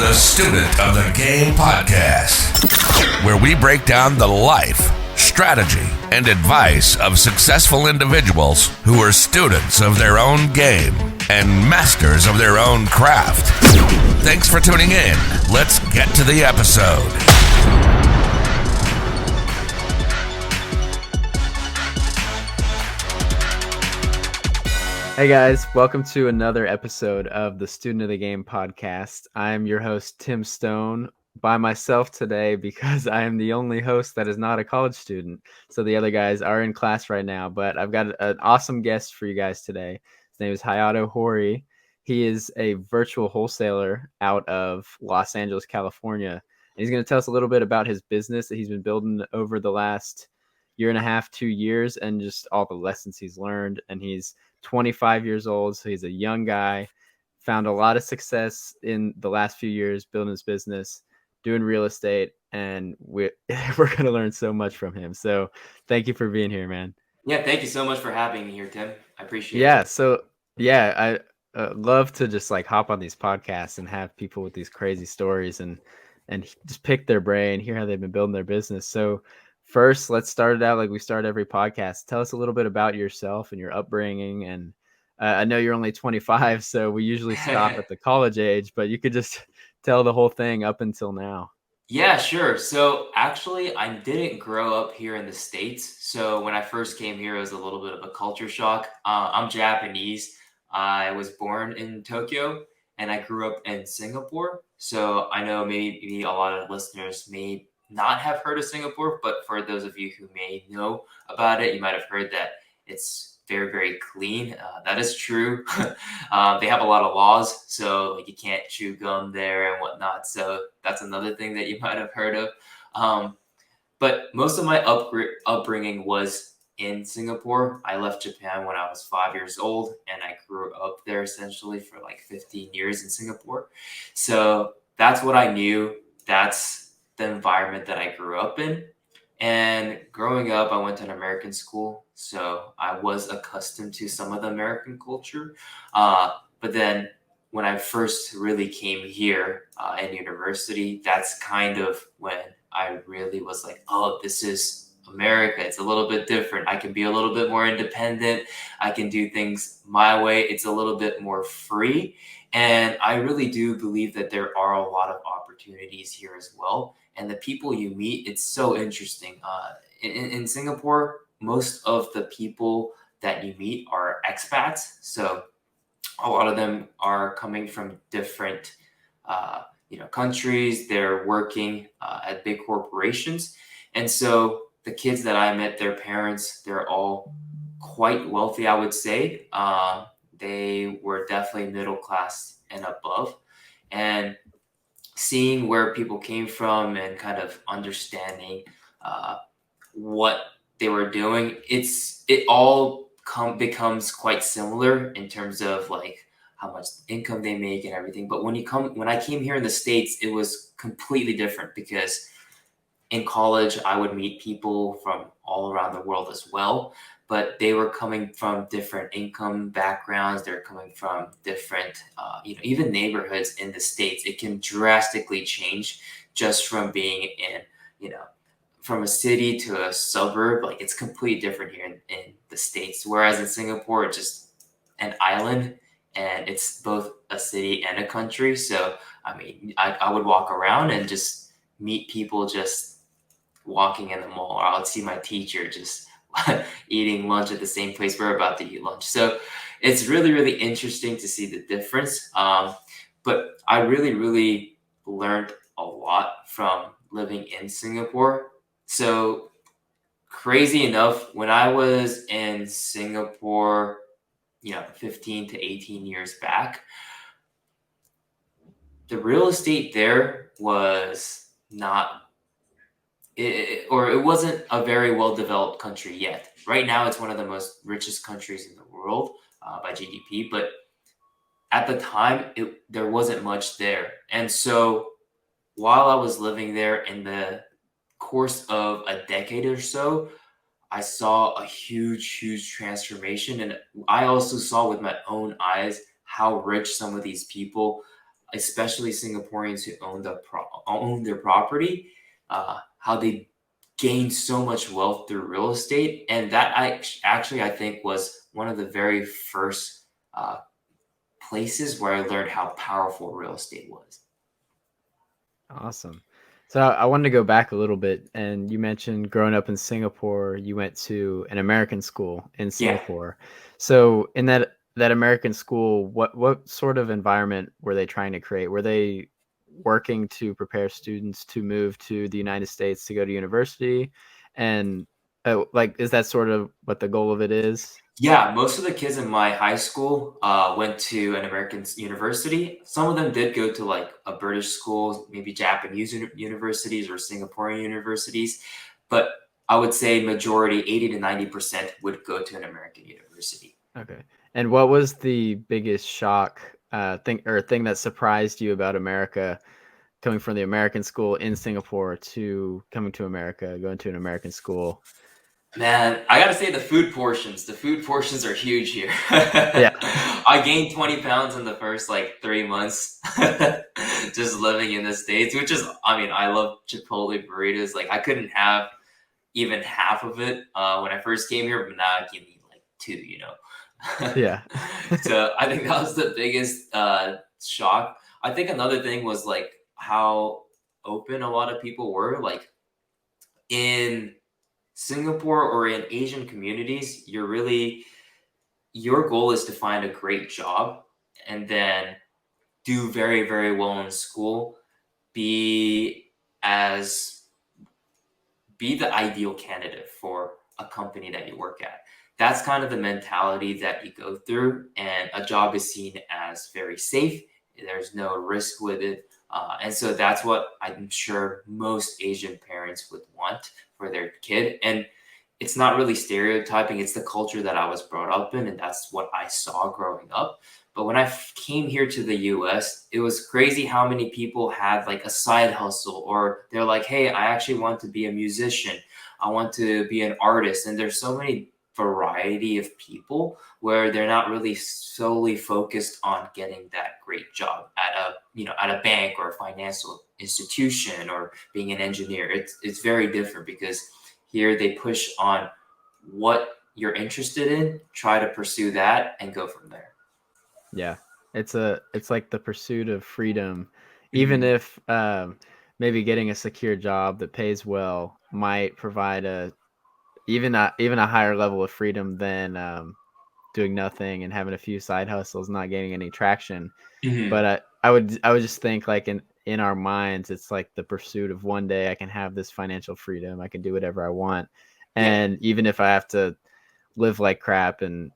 the Student of the Game podcast, where we break down the life, strategy, and advice of successful individuals who are students of their own game and masters of their own craft. Thanks for tuning in. Let's get to the episode. Hey guys, welcome to another episode of the Student of the Game podcast. I'm your host, Tim Stone, by myself today because I am the only host that is not a college student. So the other guys are in class right now, but I've got an awesome guest for you guys today. His name is Hayato Hori. He is a virtual wholesaler out of Los Angeles, California. And he's going to tell us a little bit about his business that he's been building over the last year and a half, 2 years, and just all the lessons he's learned. And he's 25 years old, so he's a young guy, found a lot of success in the last few years building his business, doing real estate, and we're going to learn so much from him. So thank you for being here, man. Yeah, thank you so much for having me here, Tim. I appreciate it. Yeah, so I love to just like hop on these podcasts and have people with these crazy stories and just pick their brain, hear how they've been building their business. So first, let's start it out like we start every podcast. Tell us a little bit about yourself and your upbringing. And I know you're only 25, so we usually stop at the college age, but you could just tell the whole thing up until now. Yeah, sure. So actually, I didn't grow up here in the States. So when I first came here, it was a little bit of a culture shock. I'm Japanese. I was born in Tokyo and I grew up in Singapore. So I know maybe a lot of listeners may not have heard of Singapore, but for those of you who may know about it, you might have heard that it's very, very clean. That is true. They have a lot of laws, so like you can't chew gum there and whatnot. So that's another thing that you might have heard of. But most of my upbringing was in Singapore. I left Japan when I was 5 years old, and I grew up there essentially for like 15 years in Singapore. So that's what I knew. That's the environment that I grew up in. And growing up, I went to an American school, so I was accustomed to some of the American culture. But then when I first really came here in university, that's kind of when I really was like, oh, this is America. It's a little bit different. I can be a little bit more independent. I can do things my way. It's a little bit more free. And I really do believe that there are a lot of opportunities here as well. And the people you meet, it's so interesting. In Singapore, most of the people that you meet are expats. So a lot of them are coming from different countries. They're working at big corporations. And so the kids that I met, their parents, they're all quite wealthy, I would say. They were definitely middle class and above. And seeing where people came from and kind of understanding what they were doing, it all becomes quite similar in terms of like how much income they make and everything. But when I came here in the States, it was completely different because in college, I would meet people from all around the world as well, but they were coming from different income backgrounds. They're coming from different, even neighborhoods in the States. It can drastically change just from being in, from a city to a suburb. Like it's completely different here in the States. Whereas in Singapore, it's just an island and it's both a city and a country. So, I mean, I would walk around and just meet people just walking in the mall, or I would see my teacher just eating lunch at the same place we're about to eat lunch. So it's really, really interesting to see the difference. But I really, really learned a lot from living in Singapore. So crazy enough, when I was in Singapore, 15 to 18 years back, the real estate there was not it wasn't a very well-developed country yet. Right now, it's one of the most richest countries in the world by GDP. But at the time, there wasn't much there. And so while I was living there, in the course of a decade or so, I saw a huge, huge transformation. And I also saw with my own eyes how rich some of these people especially Singaporeans who own their property, how they gained so much wealth through real estate. And that I think was one of the very first places where I learned how powerful real estate was. Awesome. So I wanted to go back a little bit, and you mentioned growing up in Singapore, you went to an American school in Yeah. Singapore. So in that American school, what sort of environment were they trying to create? Were they working to prepare students to move to the United States to go to university? And like, is that sort of what the goal of it is? Yeah, most of the kids in my high school went to an American university. Some of them did go to like a British school, maybe Japanese universities or Singaporean universities. But I would say majority, 80 to 90% would go to an American university. Okay. And what was the biggest shock thing that surprised you about America, coming from the American school in Singapore to coming to America, going to an American school? Man, I gotta say the food portions. The food portions are huge here. Yeah. I gained 20 pounds in the first like 3 months just living in the States, which is, I mean, I love Chipotle burritos. Like I couldn't have even half of it when I first came here, but now I can eat like two, you know. Yeah. So I think that was the biggest shock. I think another thing was like how open a lot of people were. Like in Singapore or in Asian communities, your goal is to find a great job and then do very, very well in school, be as be the ideal candidate for a company that you work at. That's kind of the mentality that you go through, and a job is seen as very safe. There's no risk with it. And so that's what I'm sure most Asian parents would want for their kid. And it's not really stereotyping, it's the culture that I was brought up in, and that's what I saw growing up. But when I came here to the US, it was crazy how many people had like a side hustle, or they're like, hey, I actually want to be a musician. I want to be an artist. And there's so many variety of people where they're not really solely focused on getting that great job at a bank or a financial institution or being an engineer. It's very different because here they push on what you're interested in, try to pursue that and go from there. Yeah. It's like the pursuit of freedom, even if maybe getting a secure job that pays well might provide even a higher level of freedom than doing nothing and having a few side hustles, not gaining any traction. But I would just think, like, in our minds, it's like the pursuit of one day I can have this financial freedom, I can do whatever I want, Yeah. and even if I have to live like crap and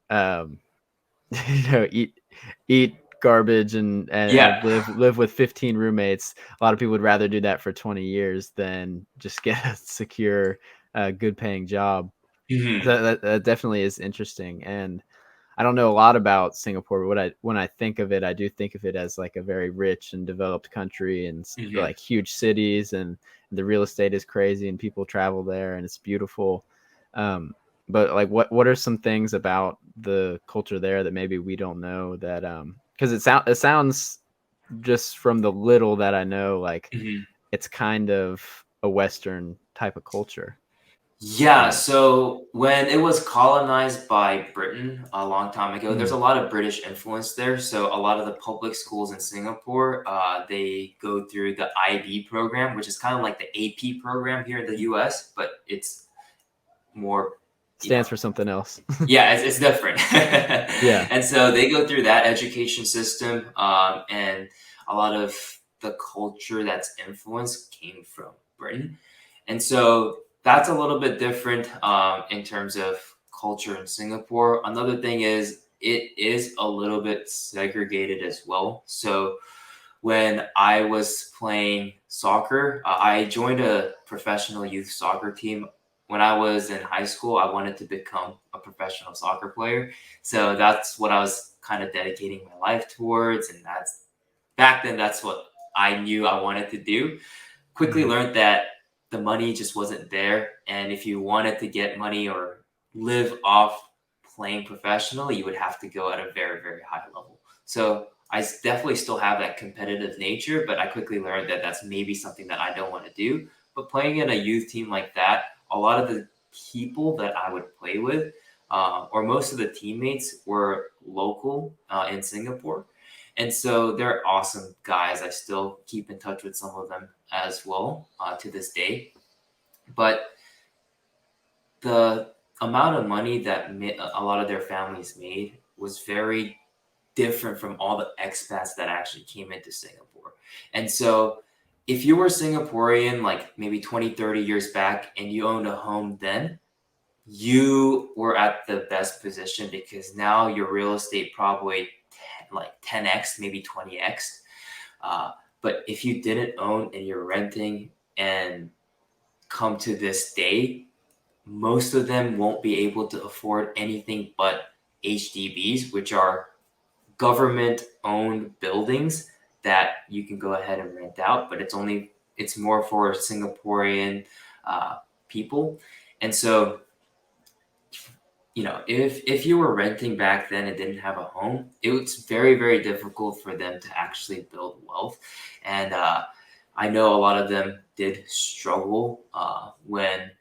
eat garbage and Yeah. live with 15 roommates, a lot of people would rather do that for 20 years than just get a secure, good paying job. That definitely is interesting. And I don't know a lot about Singapore, but when I think of it, I do think of it as like a very rich and developed country, and like huge cities, and the real estate is crazy and people travel there and it's beautiful. But like, what are some things about the culture there that maybe we don't know, that because it sounds, just from the little that I know, like it's kind of a Western type of culture. Yeah, so when it was colonized by Britain a long time ago, there's a lot of British influence there. So a lot of the public schools in Singapore, they go through the IB program, which is kind of like the AP program here in the US, but it's more Stands for something else. Yeah, it's different. Yeah. And so they go through that education system, and a lot of the culture that's influenced came from Britain. And so that's a little bit different in terms of culture in Singapore. Another thing is it is a little bit segregated as well. So when I was playing soccer, I joined a professional youth soccer team. When I was in high school, I wanted to become a professional soccer player. So that's what I was kind of dedicating my life towards. And back then, that's what I knew I wanted to do. Quickly learned that the money just wasn't there. And if you wanted to get money or live off playing professionally, you would have to go at a very, very high level. So definitely still have that competitive nature, but I quickly learned that that's maybe something that I don't want to do. But playing in a youth team like that, a lot of the people that I would play with, or most of the teammates, were local in Singapore. And so they're awesome guys. I still keep in touch with some of them as well to this day. But the amount of money that a lot of their families made was very different from all the expats that actually came into Singapore. And so if you were Singaporean, like maybe 20, 30 years back, and you owned a home then, you were at the best position because now your real estate probably like 10x, maybe 20x. But if you didn't own and you're renting and come to this day, most of them won't be able to afford anything but HDBs, which are government-owned buildings that you can go ahead and rent out, but it's more for Singaporean people. And so, if you were renting back then and didn't have a home, it was very, very difficult for them to actually build wealth. And I know a lot of them did struggle when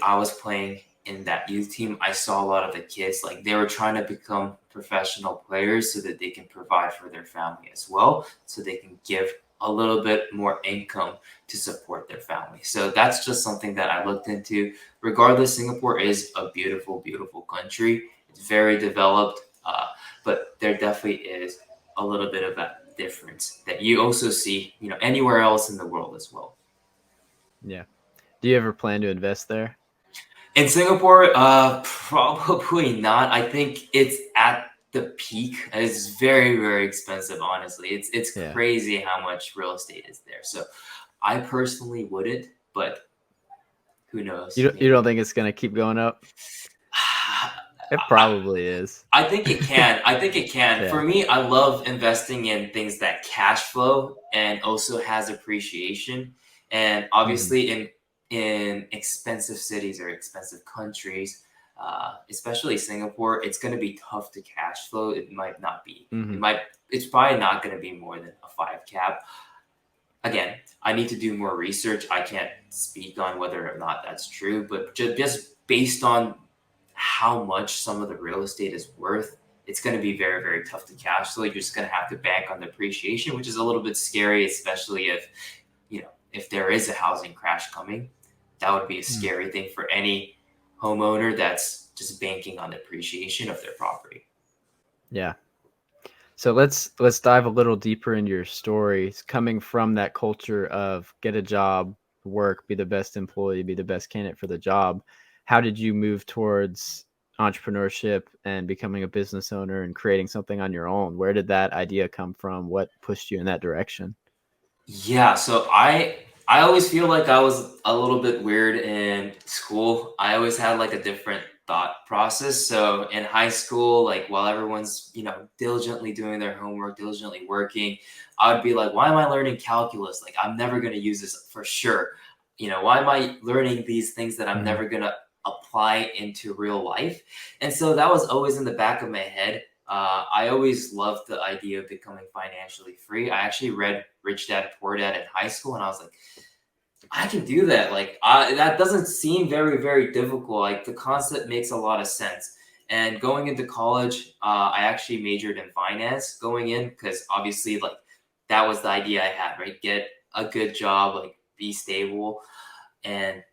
I was playing in that youth team. I saw a lot of the kids, like they were trying to become professional players so that they can provide for their family as well, so they can give a little bit more income to support their family. So that's just something that I looked into. Regardless, Singapore is a beautiful, beautiful country. It's very developed, but there definitely is a little bit of that difference that you also see, anywhere else in the world as well. Yeah. Do you ever plan to invest there? In Singapore, probably not. I think it's at the peak. It's very, very expensive, honestly. It's crazy how much real estate is there. So I personally wouldn't, but who knows? You don't think it's going to keep going up? It probably is. I think it can. Yeah. For me, I love investing in things that cash flow and also has appreciation. And obviously in expensive cities or expensive countries, especially Singapore, it's going to be tough to cash flow. It might not be. It's probably not going to be more than a 5 cap. Again, I need to do more research. I can't speak on whether or not that's true, but just based on how much some of the real estate is worth, it's going to be very, very tough to cash flow. You're just going to have to bank on the appreciation, which is a little bit scary, especially if there is a housing crash coming. That would be a scary thing for any homeowner that's just banking on the appreciation of their property. Yeah. So let's dive a little deeper into your story. It's coming from that culture of get a job, work, be the best employee, be the best candidate for the job. How did you move towards entrepreneurship and becoming a business owner and creating something on your own? Where did that idea come from? What pushed you in that direction? Yeah, so I always feel like I was a little bit weird in school. I always had like a different thought process. So in high school, like while everyone's, diligently doing their homework, diligently working, I would be like, why am I learning calculus? Like I'm never going to use this for sure. Why am I learning these things that I'm never going to apply into real life? And so that was always in the back of my head. I always loved the idea of becoming financially free. I actually read Rich Dad Poor Dad in high school, and I was like, I can do that. Like, that doesn't seem very, very difficult. Like, the concept makes a lot of sense. And going into college, I actually majored in finance going in because obviously, like, that was the idea I had, right? Get a good job, like, be stable. And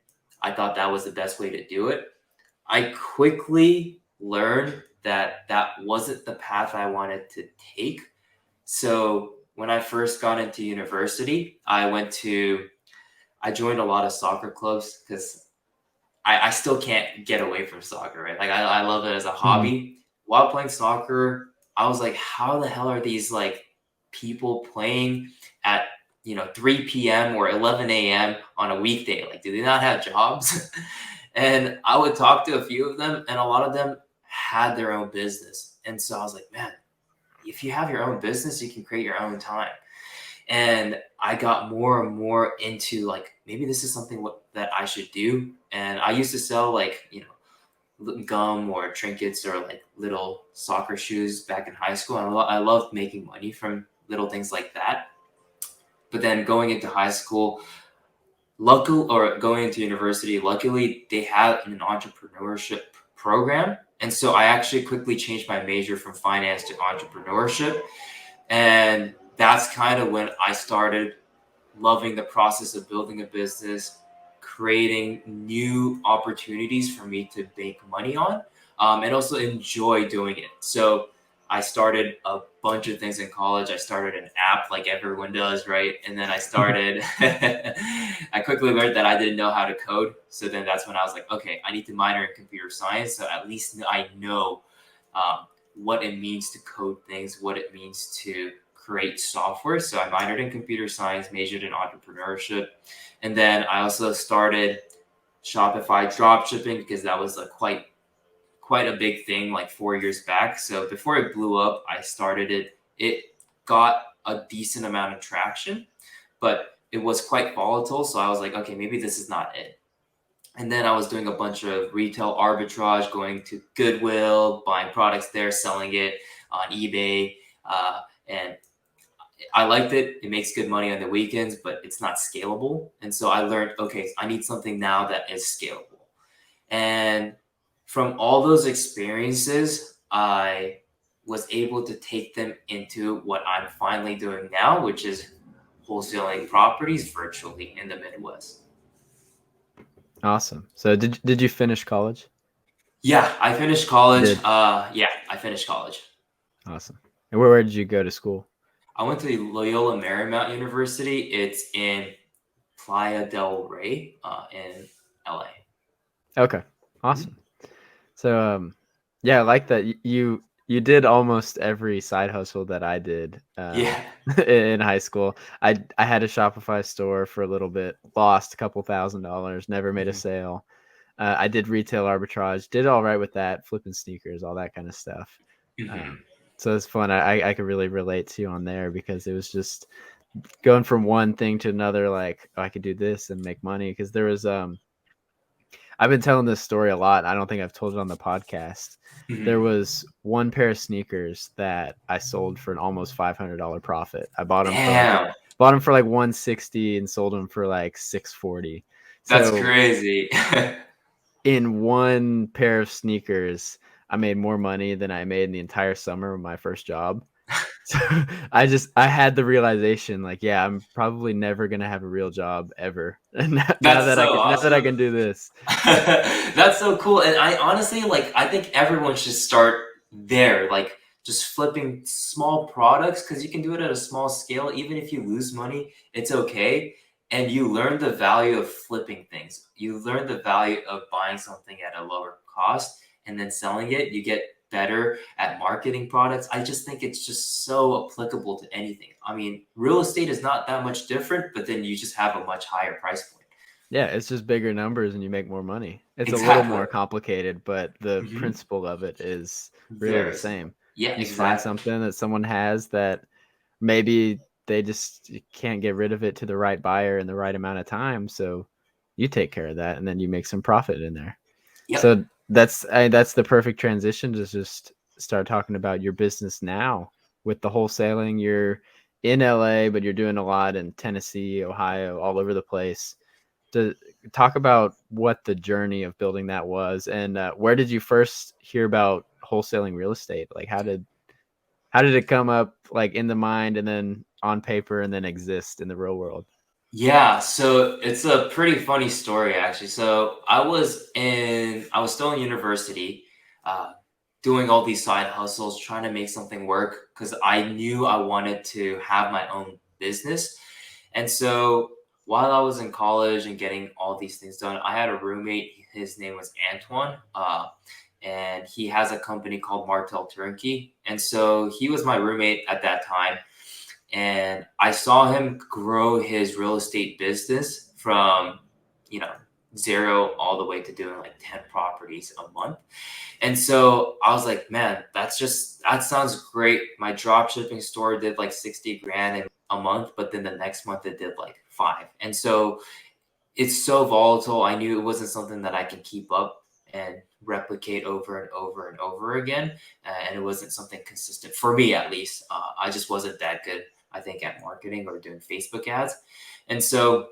I thought that was the best way to do it. I quickly learned that wasn't the path I wanted to take. So when I first got into university, I joined a lot of soccer clubs because I still can't get away from soccer, right? Like I love it as a hobby. While playing soccer, I was like, how the hell are these like people playing at 3 p.m. or 11 a.m. on a weekday? Like, do they not have jobs? And I would talk to a few of them, and a lot of them had their own business. And so I was like, man, if you have your own business, you can create your own time. And I got more and more into like, maybe this is something that I should do. And I used to sell like, gum or trinkets or like little soccer shoes back in high school. I loved making money from little things like that. But then going into high school, going into university, luckily they had an entrepreneurship program. And so I actually quickly changed my major from finance to entrepreneurship. And that's kind of when I started loving the process of building a business, creating new opportunities for me to make money on, and also enjoy doing it. So I started a bunch of things in college. I started an app like everyone does, right? And then I quickly learned that I didn't know how to code. So then that's when I was like, okay, I need to minor in computer science. So at least I know what it means to code things, what it means to create software. So I minored in computer science, majored in entrepreneurship. And then I also started Shopify drop shipping because that was quite a big thing like 4 years back. So before it blew up, I started it. It got a decent amount of traction, but it was quite volatile. So I was like, okay, maybe this is not it. And then I was doing a bunch of retail arbitrage, going to Goodwill, buying products there, selling it on eBay. And I liked it. It makes good money on the weekends, but it's not scalable. And so I learned, okay, I need something now that is scalable. And from all those experiences, I was able to take them into what I'm finally doing now, which is wholesaling properties virtually in the Midwest. Awesome. So did you finish college? Yeah, I finished college. Did. I finished college. Awesome. And where did you go to school? I went to Loyola Marymount University. It's in Playa del Rey in LA. Okay. Awesome. So yeah, I like that you did almost every side hustle that I did in high school. I had a Shopify store for a little bit, lost a couple $1,000s, never made a sale. I did retail arbitrage, did all right with that, flipping sneakers, all that kind of stuff. So it's fun. I could really relate to you on there because it was just going from one thing to another, like, oh, I could do this and make money. Because there was I've been telling this story a lot. I don't think I've told it on the podcast. There was one pair of sneakers that I sold for an almost $500 profit. I bought them for like $160 and sold them for like $640. That's crazy. In one pair of sneakers, I made more money than I made in the entire summer of my first job. So I had the realization, like, yeah, I'm probably never gonna have a real job ever. And now that I can do this. That's so cool. And I honestly, I think everyone should start there, like just flipping small products, because you can do it at a small scale. Even if you lose money, it's okay. And you learn the value of flipping things. You learn the value of buying something at a lower cost and then selling it. You get better at marketing products. I just think it's just so applicable to anything. I mean, real estate is not that much different, but then you just have a much higher price point. Yeah, it's just bigger numbers and you make more money. It's a little more complicated, but the principle of it is really the same. Yeah, you find something that someone has that maybe they just can't get rid of it to the right buyer in the right amount of time. So you take care of that and then you make some profit in there. Yep. So that's the perfect transition to just start talking about your business now with the wholesaling. You're in LA, but you're doing a lot in Tennessee, Ohio, all over the place. To talk about what the journey of building that was, and where did you first hear about wholesaling real estate? Like, how did it come up, like, in the mind and then on paper and then exist in the real world? Yeah, so it's a pretty funny story, actually. So I was still in university, doing all these side hustles, trying to make something work because I knew I wanted to have my own business. And so while I was in college and getting all these things done, I had a roommate. His name was Antoine, and he has a company called Martel Turnkey. And so he was my roommate at that time. And I saw him grow his real estate business from, zero all the way to doing like 10 properties a month. And so I was like, man, that sounds great. My drop shipping store did like 60 grand a month, but then the next month it did like 5. And so it's so volatile. I knew it wasn't something that I can keep up. And replicate over and over and over again. And it wasn't something consistent for me, at least. I just wasn't that good, I think, at marketing or doing Facebook ads. And so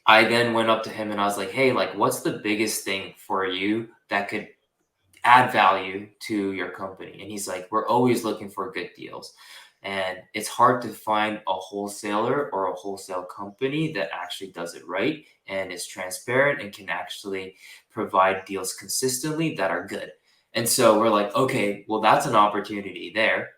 I then went up to him and I was like, hey, like, what's the biggest thing for you that could add value to your company? And he's like, we're always looking for good deals. And it's hard to find a wholesaler or a wholesale company that actually does it right and is transparent and can actually provide deals consistently that are good. And so we're like, okay, well, that's an opportunity there.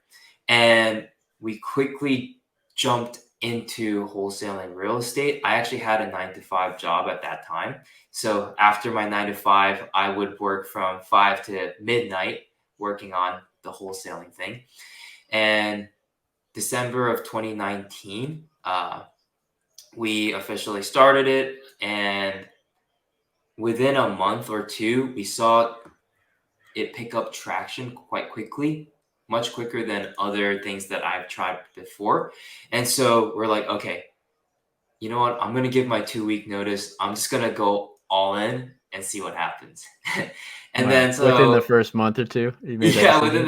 And we quickly jumped into wholesaling real estate. I actually had a 9 to 5 job at that time. So after my 9 to 5, I would work from 5 to midnight working on the wholesaling thing. And December of 2019, we officially started it. And within a month or two, we saw it pick up traction quite quickly, much quicker than other things that I've tried before. And so we're like, okay, you know what? I'm going to give my 2-week notice. I'm just going to go all in and see what happens. And Wow. then so within the first month or two, you made that yeah, decision?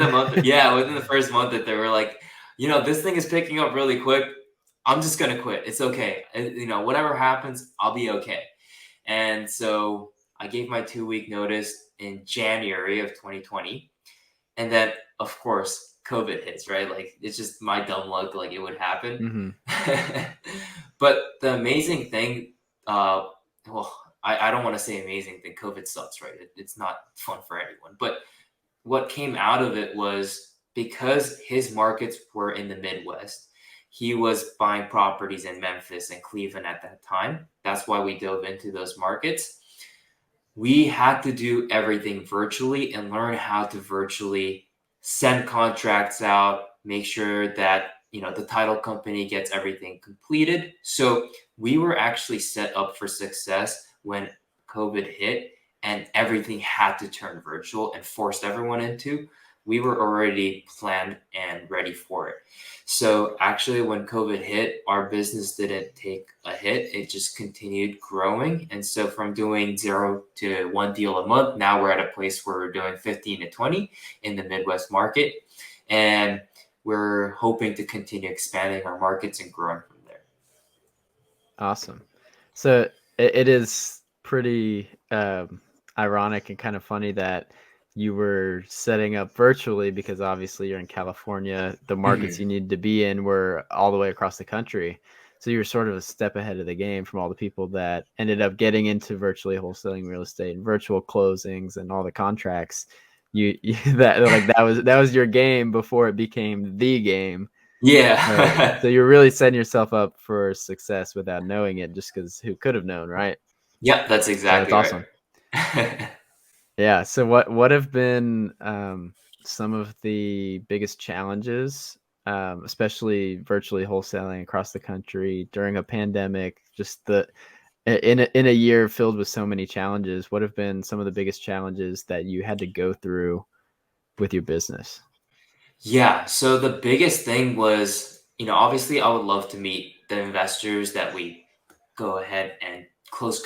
within the first month that they were like, this thing is picking up really quick. I'm just going to quit. It's okay. Whatever happens, I'll be okay. And so I gave my 2-week notice in January of 2020. And then, of course, COVID hits, right? Like, it's just my dumb luck, like it would happen. Mm-hmm. But the amazing thing, I don't want to say amazing thing. COVID sucks, right? It's not fun for anyone. But what came out of it was because his markets were in the Midwest, he was buying properties in Memphis and Cleveland at that time. That's why we dove into those markets. We had to do everything virtually and learn how to virtually send contracts out, make sure that the title company gets everything completed. So we were actually set up for success when COVID hit and everything had to turn virtual and forced everyone into. We were already planned and ready for it. So actually, when COVID hit, our business didn't take a hit. It just continued growing. And so from doing 0 to 1 deal a month, now we're at a place where we're doing 15 to 20 in the Midwest market. And we're hoping to continue expanding our markets and growing from there. Awesome. So it is pretty ironic and kind of funny that you were setting up virtually because obviously you're in California. The markets you needed to be in were all the way across the country. So you were sort of a step ahead of the game from all the people that ended up getting into virtually wholesaling real estate and virtual closings and all the contracts. That was your game before it became the game. Yeah. So you're really setting yourself up for success without knowing it, just because who could have known, right? Yep, that's exactly that's right. Awesome. Yeah. So what have been some of the biggest challenges, especially virtually wholesaling across the country during a pandemic? Just in a year filled with so many challenges, what have been some of the biggest challenges that you had to go through with your business? Yeah. So the biggest thing was, obviously I would love to meet the investors that we go ahead and close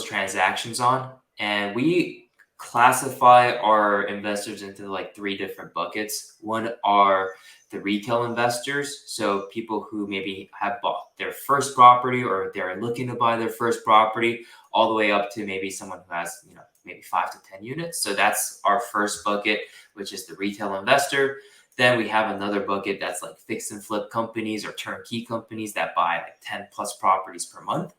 transactions on. And we classify our investors into like 3 different buckets. One are the retail investors. So people who maybe have bought their first property or they're looking to buy their first property, all the way up to maybe someone who has, maybe 5 to 10 units. So that's our first bucket, which is the retail investor. Then we have another bucket that's like fix and flip companies or turnkey companies that buy like 10 plus properties per month.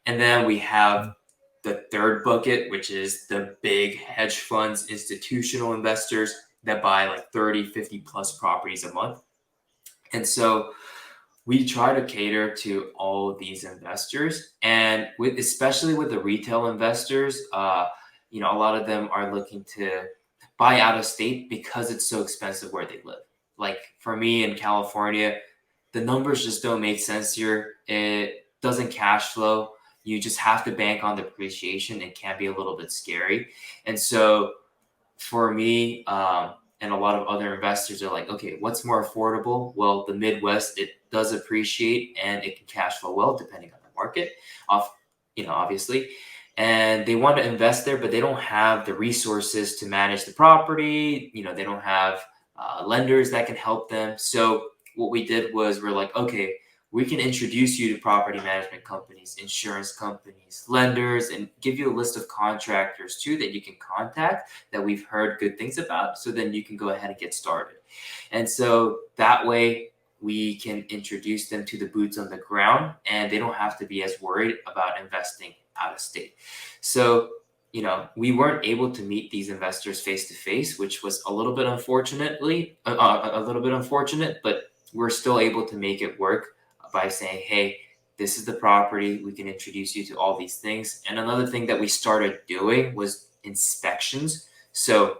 And then we have the third bucket, which is the big hedge funds, institutional investors that buy like 30, 50 plus properties a month. And so we try to cater to all of these investors. And especially with the retail investors, a lot of them are looking to buy out of state because it's so expensive where they live. Like for me in California, the numbers just don't make sense here. It doesn't cash flow. You just have to bank on depreciation. It can be a little bit scary. And so for me, and a lot of other investors are like, okay, what's more affordable? Well, the Midwest, it does appreciate and it can cash flow well, depending on the market, obviously. and they want to invest there, but they don't have the resources to manage the property. They don't have lenders that can help them. So what we did was we're like, okay, we can introduce you to property management companies, insurance companies, lenders, and give you a list of contractors too that you can contact that we've heard good things about. So then you can go ahead and get started. And so that way we can introduce them to the boots on the ground, and they don't have to be as worried about investing out of state. So, we weren't able to meet these investors face to face, which was a little bit unfortunate, but we're still able to make it work by saying, hey, this is the property. We can introduce you to all these things. And another thing that we started doing was inspections. So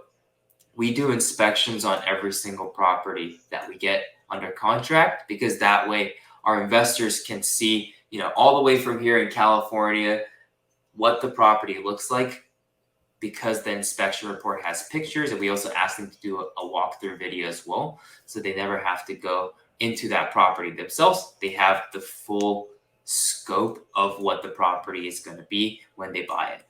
we do inspections on every single property that we get under contract, because that way our investors can see, all the way from here in California, what the property looks like, because the inspection report has pictures, and we also ask them to do a walkthrough video as well, so they never have to go into that property themselves. They have the full scope of what the property is going to be when they buy it.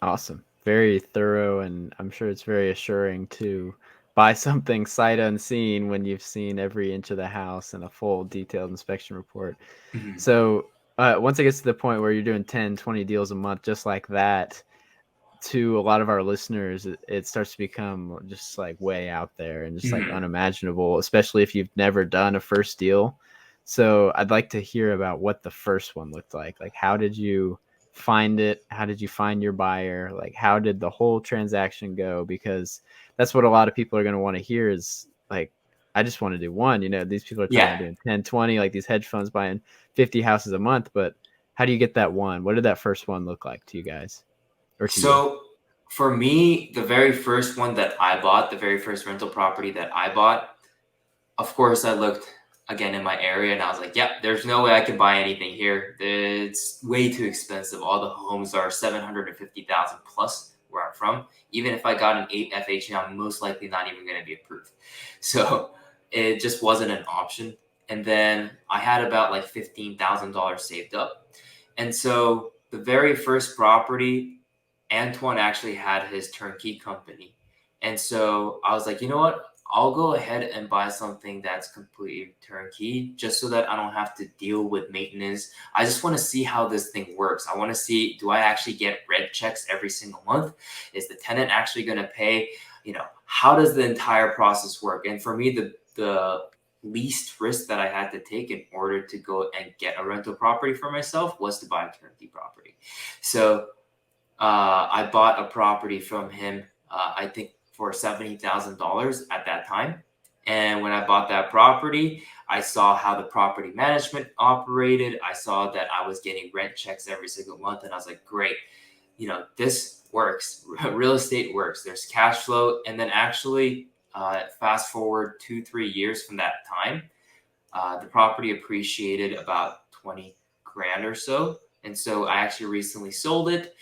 Awesome. Very thorough, and I'm sure it's very assuring to buy something sight unseen when you've seen every inch of the house and a full detailed inspection report. Mm-hmm. So once it gets to the point where you're doing 10, 20 deals a month, just like that, to a lot of our listeners, it starts to become just like way out there and just like unimaginable, especially if you've never done a first deal. So I'd like to hear about what the first one looked like. Like, how did you find it? How did you find your buyer? Like, how did the whole transaction go? Because that's what a lot of people are going to want to hear is like, I just want to do one. These people are talking about doing 10, 20, like these hedge funds buying 50 houses a month. But how do you get that one? What did that first one look like to you guys? So for me, the very first one that I bought, the very first rental property that I bought, of course, I looked again in my area and I was like, yeah, there's no way I can buy anything here. It's way too expensive. All the homes are $750,000 plus where I'm from. Even if I got an 8 FHA, I'm most likely not even going to be approved. So it just wasn't an option. And then I had about like $15,000 saved up. And so the very first property, Antoine actually had his turnkey company. And so I was like, you know what? I'll go ahead and buy something that's completely turnkey, just so that I don't have to deal with maintenance. I just want to see how this thing works. I want to see, do I actually get red checks every single month? Is the tenant actually going to pay? How does the entire process work? And for me, the least risk that I had to take in order to go and get a rental property for myself was to buy a turnkey property. So I bought a property from him, I think for $70,000 at that time. And when I bought that property, I saw how the property management operated. I saw that I was getting rent checks every single month. And I was like, great, this works. Real estate works. There's cash flow. And then actually, fast forward 2-3 years from that time, the property appreciated about 20 grand or so. And so I actually recently sold it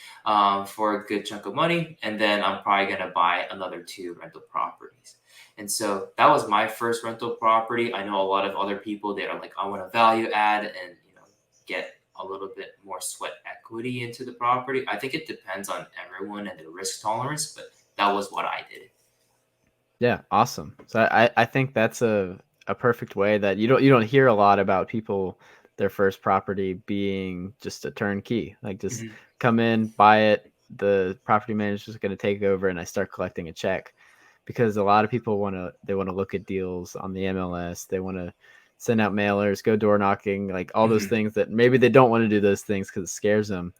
for a good chunk of money. And then I'm probably going to buy another 2 rental properties. And so that was my first rental property. I know a lot of other people that are like, I want to value add and get a little bit more sweat equity into the property. I think it depends on everyone and their risk tolerance, but that was what I did. Yeah, awesome. So I think that's a perfect way that you don't hear a lot about people, their first property being just a turnkey, like just come in, buy it, the property manager is going to take over, and I start collecting a check. Because a lot of people want to look at deals on the MLS, they want to send out mailers, go door knocking, like all those things that maybe they don't want to do those things because it scares them,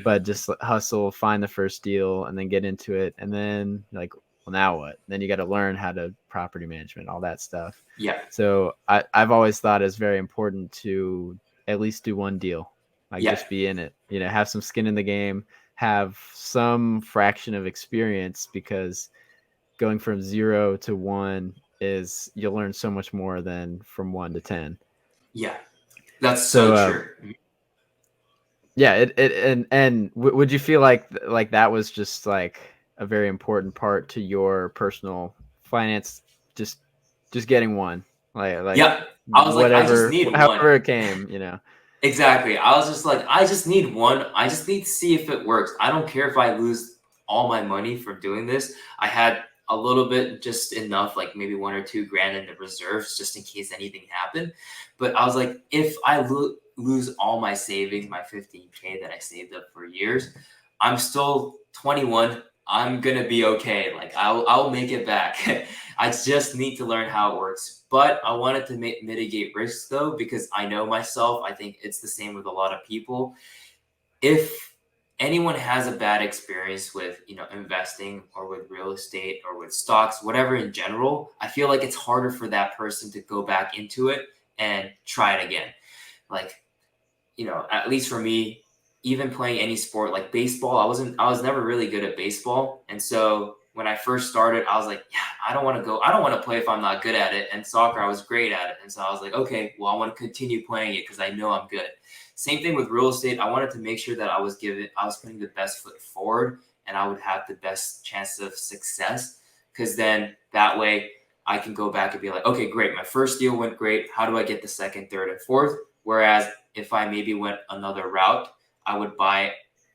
but just hustle, find the first deal, and then get into it, and then like, well, now what? Then you got to learn how to property management, all that stuff. Yeah. So I've always thought it's very important to at least do one deal, like just be in it, have some skin in the game, have some fraction of experience, because going from 0 to 1 is you'll learn so much more than from 1 to 10. Yeah, that's so true. Yeah, would you feel like that was just like a very important part to your personal finance, just getting one, like yeah, I was whatever, like, I just need however one. it came, Exactly. I was just like, I just need one. I just need to see if it works. I don't care if I lose all my money from doing this. I had a little bit, just enough, like maybe 1 or 2 grand in the reserves just in case anything happened. But I was like, if I lose all my savings, my 15K that I saved up for years, I'm still 21. I'm gonna be okay. Like I'll make it back. I just need to learn how it works. But I wanted to mitigate risks though, because I know myself. I think it's the same with a lot of people. If anyone has a bad experience with, investing or with real estate or with stocks, whatever in general, I feel like it's harder for that person to go back into it and try it again. Like, at least for me, even playing any sport like baseball, I was never really good at baseball. And so when I first started, I was like, yeah, I don't want to play if I'm not good at it. And soccer, I was great at it. And so I was like, okay, well, I want to continue playing it because I know I'm good. Same thing with real estate. I wanted to make sure that I was putting the best foot forward and I would have the best chance of success. Because then that way I can go back and be like, okay, great. My first deal went great. How do I get the second, third, and fourth? Whereas if I maybe went another route, I would buy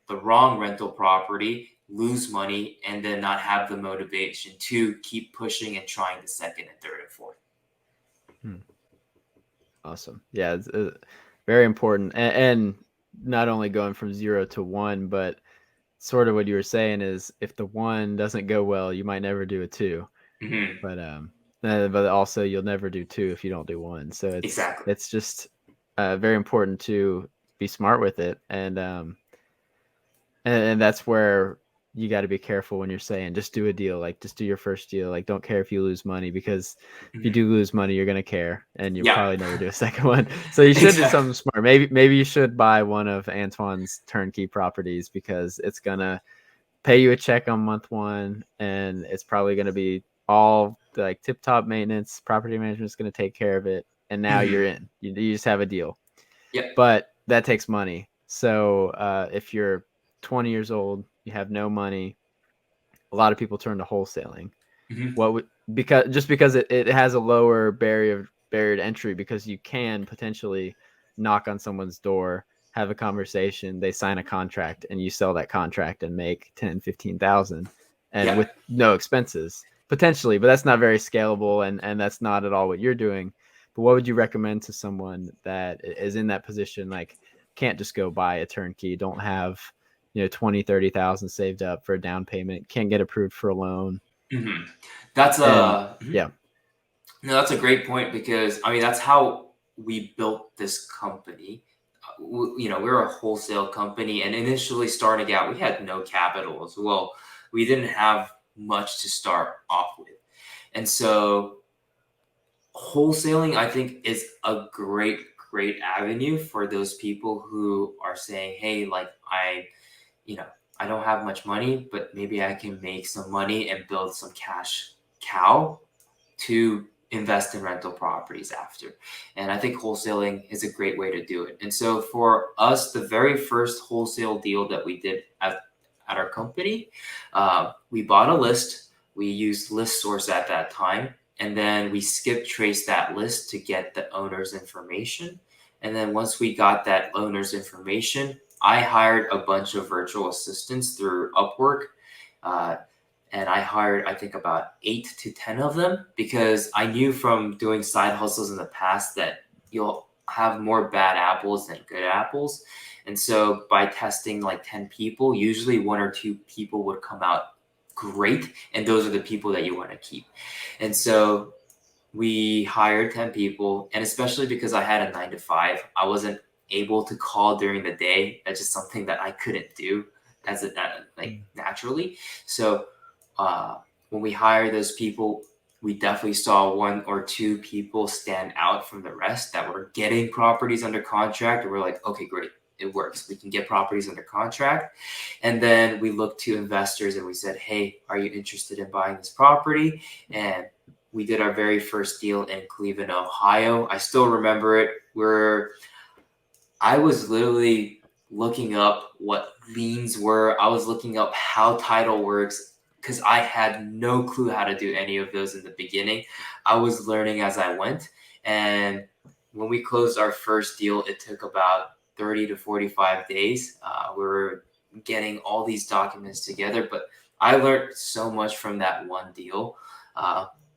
the wrong rental property, lose money, and then not have the motivation to keep pushing and trying the second and third and fourth. Awesome. Yeah, it's very important. And not only going from 0 to 1, but sort of what you were saying is if the 1 doesn't go well, you might never do a 2. Mm-hmm. But also you'll never do 2 if you don't do 1. So Exactly. it's just very important to be smart with it. And that's where you got to be careful when you're saying just do a deal, like just do your first deal, like don't care if you lose money, because if you do lose money, you're gonna care, and you'll probably never do a second one. So you should do something smart. Maybe you should buy one of Antoine's turnkey properties, because it's gonna pay you a check on month 1, and it's probably gonna be all like tip top maintenance. Property management is gonna take care of it, and now you're in. You just have a deal. Yeah. But that takes money. So if you're 20 years old, you have no money, a lot of people turn to wholesaling. Because it has a lower barrier to entry, because you can potentially knock on someone's door, have a conversation, they sign a contract, and you sell that contract and make 10-15,000 and with no expenses potentially. But that's not very scalable, and that's not at all what you're doing. But what would you recommend to someone that is in that position, like can't just go buy a turnkey, don't have 20-30,000 saved up for a down payment, can't get approved for a loan? That's yeah. No, that's a great point, because I mean that's how we built this company. We're a wholesale company, and initially starting out, we had no capital as well. We didn't have much to start off with, and so wholesaling, I think, is a great avenue for those people who are saying, hey, like I don't have much money, but maybe I can make some money and build some cash cow to invest in rental properties after. And I think wholesaling is a great way to do it. And so for us, the very first wholesale deal that we did at our company, we bought a list. We used List Source at that time. And then we skip traced that list to get the owner's information. And then once we got that owner's information, I hired a bunch of virtual assistants through Upwork. And I hired, I think, about 8 to 10 of them, because I knew from doing side hustles in the past that you'll have more bad apples than good apples. And so by testing like 10 people, usually 1 or 2 people would come out great. And those are the people that you want to keep. And so we hired 10 people. And especially because I had a 9 to 5, I wasn't able to call during the day. That's just something that I couldn't do naturally. So when we hired those people, we definitely saw 1 or 2 people stand out from the rest that were getting properties under contract. And we're like, okay, great. It works. We can get properties under contract. And then we looked to investors and we said, hey, are you interested in buying this property? And we did our very first deal in Cleveland, Ohio. I still remember it. I was literally looking up what liens were. I was looking up how title works, because I had no clue how to do any of those in the beginning. I was learning as I went. And when we closed our first deal, it took about 30 to 45 days. We were getting all these documents together, but I learned so much from that one deal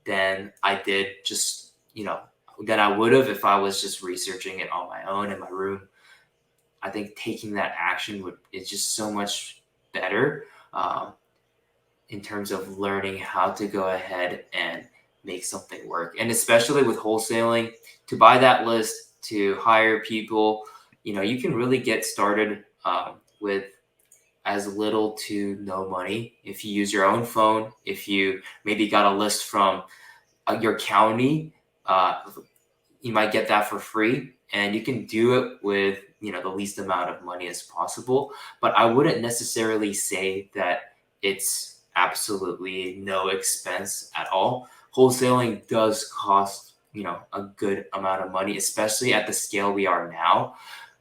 than I did just, than I would have if I was just researching it on my own in my room. I think taking that action is just so much better in terms of learning how to go ahead and make something work. And especially with wholesaling, to buy that list, to hire people, you can really get started with as little to no money. If you use your own phone, if you maybe got a list from your county, you might get that for free, and you can do it with the least amount of money as possible. But I wouldn't necessarily say that it's absolutely no expense at all. Wholesaling does cost a good amount of money, especially at the scale we are now.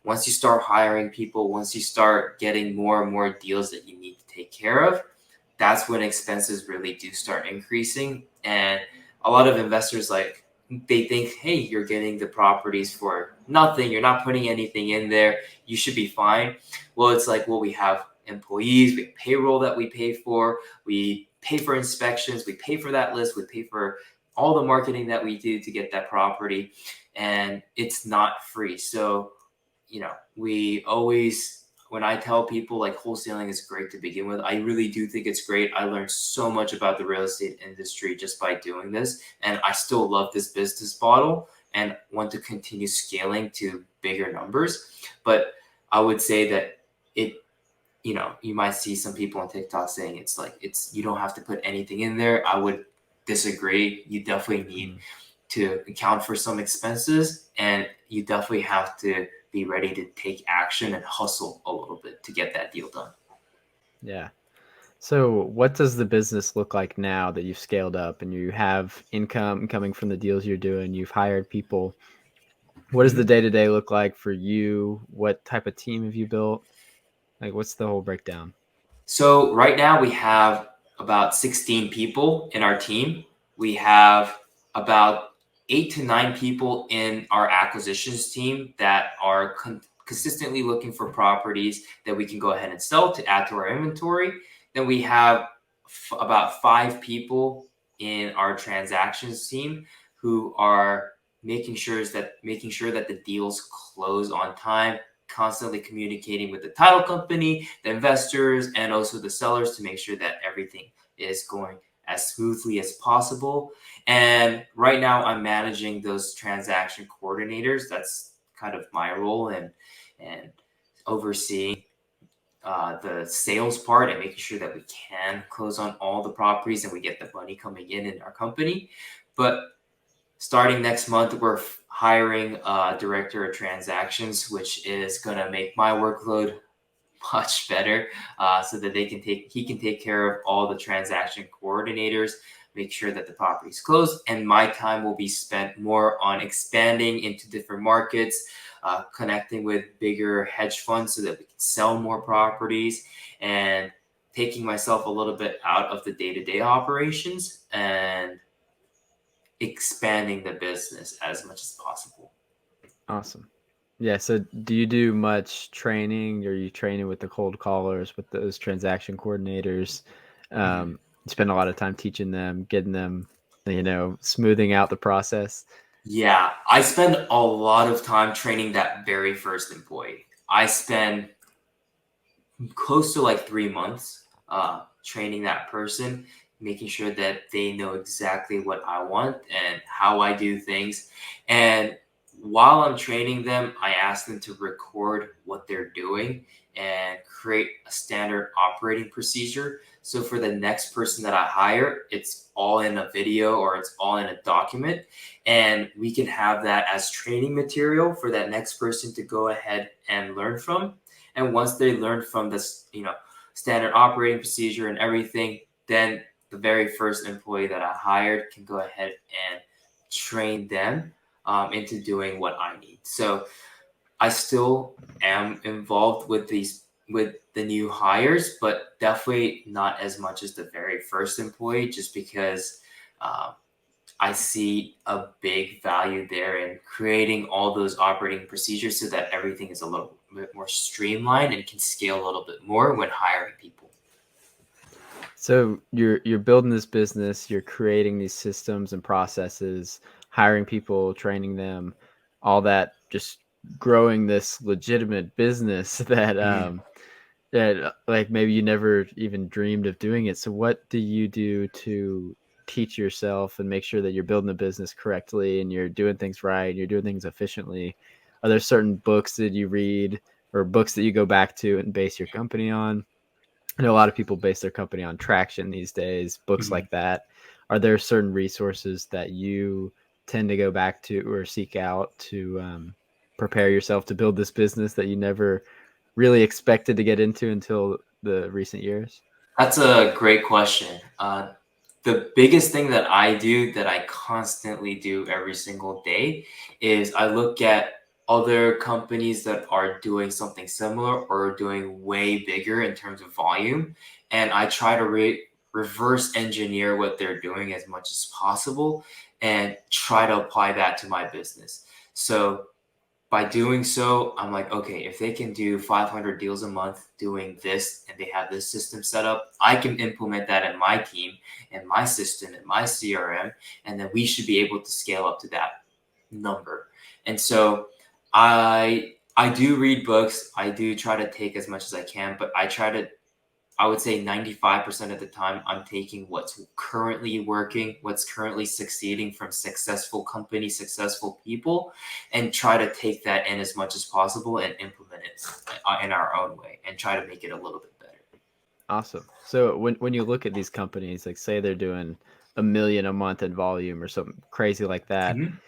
Once you start hiring people, once you start getting more and more deals that you need to take care of, that's when expenses really do start increasing. And a lot of investors, they think, hey, you're getting the properties for nothing. You're not putting anything in there. You should be fine. Well, it's like, well, we have employees, we have payroll that we pay for. We pay for inspections. We pay for that list. We pay for all the marketing that we do to get that property. And it's not free. So, we always, when I tell people wholesaling is great to begin with, I really do think it's great. I learned so much about the real estate industry just by doing this. And I still love this business model and want to continue scaling to bigger numbers. But I would say that you might see some people on TikTok saying you don't have to put anything in there. I would disagree. You definitely need to account for some expenses, and you definitely have to be ready to take action and hustle a little bit to get that deal done. Yeah. So what does the business look like now that you've scaled up and you have income coming from the deals you're doing, you've hired people? What does the day-to-day look like for you? What type of team have you built? What's the whole breakdown? So right now we have about 16 people in our team. We have about 8 to 9 people in our acquisitions team that are consistently looking for properties that we can go ahead and sell to add to our inventory. Then we have about 5 people in our transactions team who are making sure that the deals close on time, constantly communicating with the title company, the investors, and also the sellers to make sure that everything is going as smoothly as possible. And right now I'm managing those transaction coordinators. That's kind of my role, and overseeing the sales part and making sure that we can close on all the properties and we get the money coming in our company. But starting next month, we're hiring a director of transactions, which is going to make my workload much better, so that he can take care of all the transaction coordinators, make sure that the property's closed, and my time will be spent more on expanding into different markets, connecting with bigger hedge funds so that we can sell more properties, and taking myself a little bit out of the day-to-day operations and expanding the business as much as possible. Awesome. Yeah. So do you do much training? Are you training with the cold callers, with those transaction coordinators? You spend a lot of time teaching them, getting them, smoothing out the process. Yeah, I spend a lot of time training that very first employee. I spend close to 3 months training that person, making sure that they know exactly what I want and how I do things. And while I'm training them, I ask them to record what they're doing and create a standard operating procedure. So for the next person that I hire, it's all in a video or it's all in a document. And we can have that as training material for that next person to go ahead and learn from. And once they learn from this, standard operating procedure and everything, then the very first employee that I hired can go ahead and train them into doing what I need. So I still am involved with the new hires, but definitely not as much as the very first employee, just because I see a big value there in creating all those operating procedures so that everything is a little bit more streamlined and can scale a little bit more when hiring people. So you're building this business, you're creating these systems and processes, hiring people, training them, all that, just growing this legitimate business that like maybe you never even dreamed of doing it. So what do you do to teach yourself and make sure that you're building the business correctly and you're doing things right, and you're doing things efficiently? Are there certain books that you read or books that you go back to and base your company on? I know a lot of people base their company on traction these days, books Mhm. like that. Are there certain resources that you tend to go back to or seek out to prepare yourself to build this business that you never really expected to get into until the recent years? That's a great question. The biggest thing that I do that I constantly do every single day is I look at other companies that are doing something similar or doing way bigger in terms of volume, and I try to reverse engineer what they're doing as much as possible and try to apply that to my business. So by doing so, I'm like, okay, if they can do 500 deals a month doing this and they have this system set up, I can implement that in my team and my system and my CRM, and then we should be able to scale up to that number. And so I do read books. I do try to take as much as I can, but I would say 95% of the time, I'm taking what's currently working, what's currently succeeding from successful companies, successful people, and try to take that in as much as possible and implement it in our own way and try to make it a little bit better. Awesome. So when you look at these companies, like say they're doing 1 million a month in volume or something crazy like that, Mhm.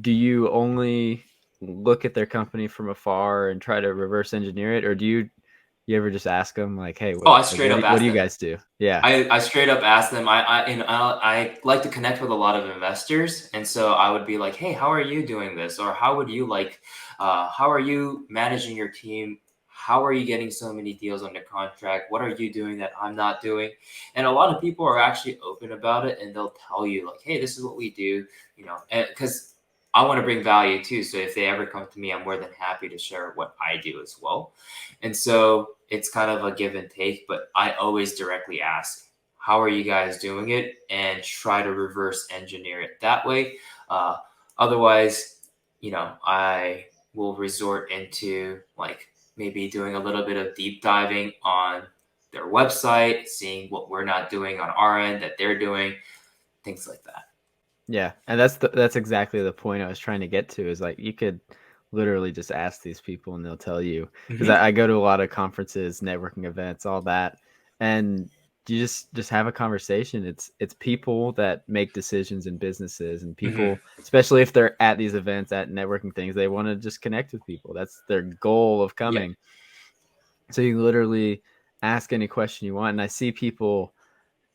do you only look at their company from afar and try to reverse engineer it, or do you ever just ask them like, "Hey, Oh, I straight up what asked do you them. guys do?" Yeah. I straight up asked them. I like to connect with a lot of investors, and so I would be like, "Hey, how are you doing this? Or how would you like? How are you managing your team? How are you getting so many deals under contract? What are you doing that I'm not doing?" And a lot of people are actually open about it, and they'll tell you like, "Hey, this is what we do," because I want to bring value too. So if they ever come to me, I'm more than happy to share what I do as well. And so it's kind of a give and take, but I always directly ask, how are you guys doing it? And try to reverse engineer it that way. Uh, Otherwise, I will resort into like maybe doing a little bit of deep diving on their website, seeing what we're not doing on our end that they're doing, things like that. Yeah, and that's exactly the point I was trying to get to, is like you could literally just ask these people and they'll tell you, because Hmm. I go to a lot of conferences, networking events, all that, and you just have a conversation. It's people that make decisions in businesses, and Hmm. people, especially if they're at these events, at networking things, they want to just connect with people. That's their goal of Yeah. coming. So you literally ask any question you want, and I see people